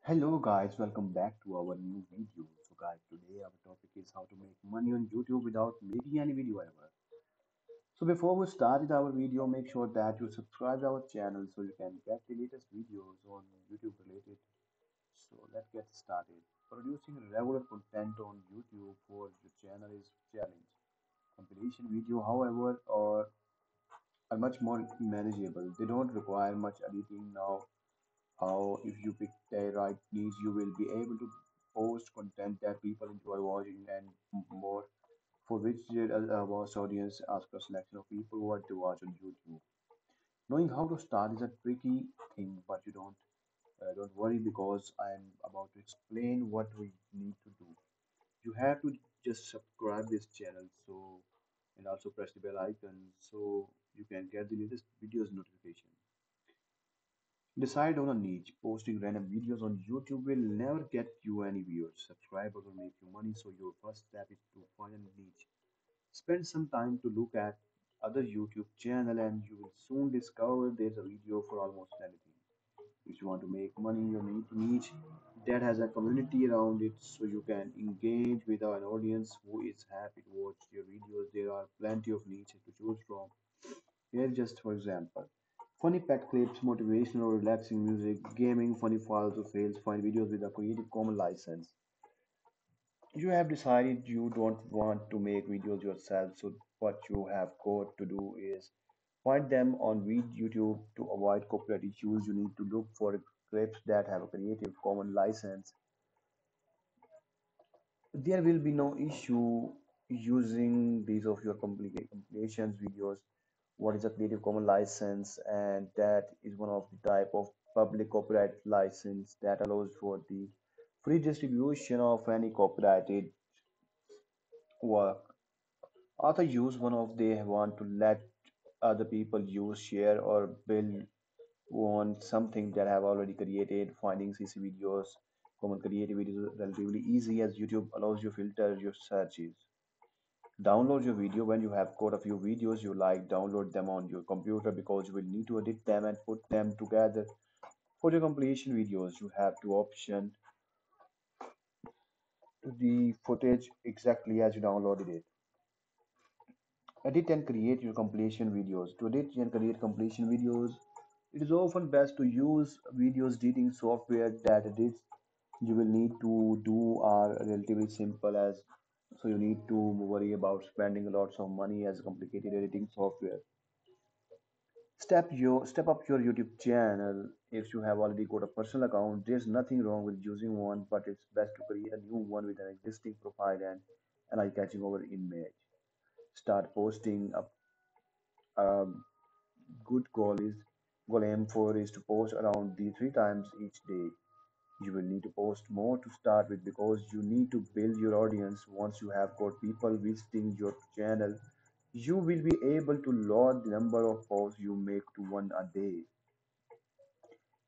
Hello guys, welcome back to our new video. So guys, today our topic is how to make money on YouTube without making any video ever. So before we start with our video, make sure that you subscribe our channel so you can get the latest videos on YouTube related. So let's get started. Producing regular content on YouTube for your channel is challenge. Compilation video, however, are much more manageable. They don't require much editing now how if you pick the right niche you will be able to post content that people enjoy watching and more for which a vast audience ask a selection of people what to watch on YouTube. Knowing how to start is a tricky thing, but you don't worry because I am about to explain what we need to do. You have to just subscribe this channel so and also press the bell icon so you can get the latest videos notification. Decide on a niche. Posting random videos on YouTube will never get you any viewers, subscribers, or make you money. So your first step is to find a niche. Spend some time to look at other YouTube channel and you will soon discover there's a video for almost anything. If you want to make money, you need a niche that has a community around it so you can engage with an audience who is happy to watch your videos. There are plenty of niches to choose from. Here, just for example, funny pet clips, motivational or relaxing music, gaming, funny files or fails, find videos with a Creative Commons license. You have decided you don't want to make videos yourself, so what you have got to do is find them on YouTube to avoid copyright issues. You need to look for clips that have a Creative Commons license. There will be no issue using these of your compilations videos. What is a Creative Commons license? And that is one of the type of public copyright license that allows for the free distribution of any copyrighted work. Author use one of they want to let other people use, share, or build on something that have already created. Finding CC videos, common creative videos, relatively easy as YouTube allows you filter your searches. Download your video when you have got a few videos you like. Download them on your computer because you will need to edit them and put them together. For your completion videos, you have to option to the footage exactly as you downloaded it. Edit and create your completion videos. To edit and create completion videos, it is often best to use videos editing software that edits you will need to do are relatively simple as so you need to worry about spending lots of money as complicated editing software. Step up your YouTube channel. If you have already got a personal account, there's nothing wrong with using one, but it's best to create a new one with an existing profile and an eye-catching over image. Start posting up. A good goal aim for is to post around the 3 times each day. You will need to post more to start with because you need to build your audience. Once you have got people visiting your channel, you will be able to load the number of posts you make to one a day.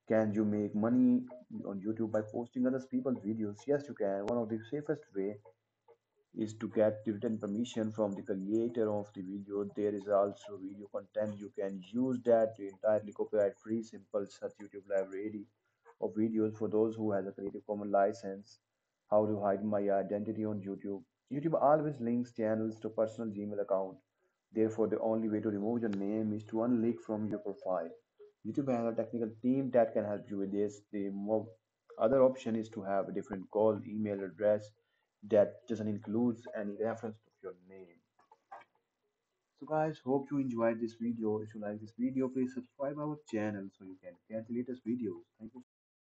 Can you make money on YouTube by posting other people's videos? Yes, you can. One of the safest way is to get the written permission from the creator of the video. There is also video content you can use that entirely copyright free. Simple search YouTube library of videos for those who has a Creative Commons license. How to hide my identity on YouTube. YouTube always links channels to personal Gmail account. Therefore, the only way to remove your name is to unlink from your profile. YouTube has a technical team that can help you with this. The other option is to have a different call email address that doesn't include any reference to your name. So guys, hope you enjoyed this video. If you like this video, please subscribe our channel so you can get the latest videos. Thank you.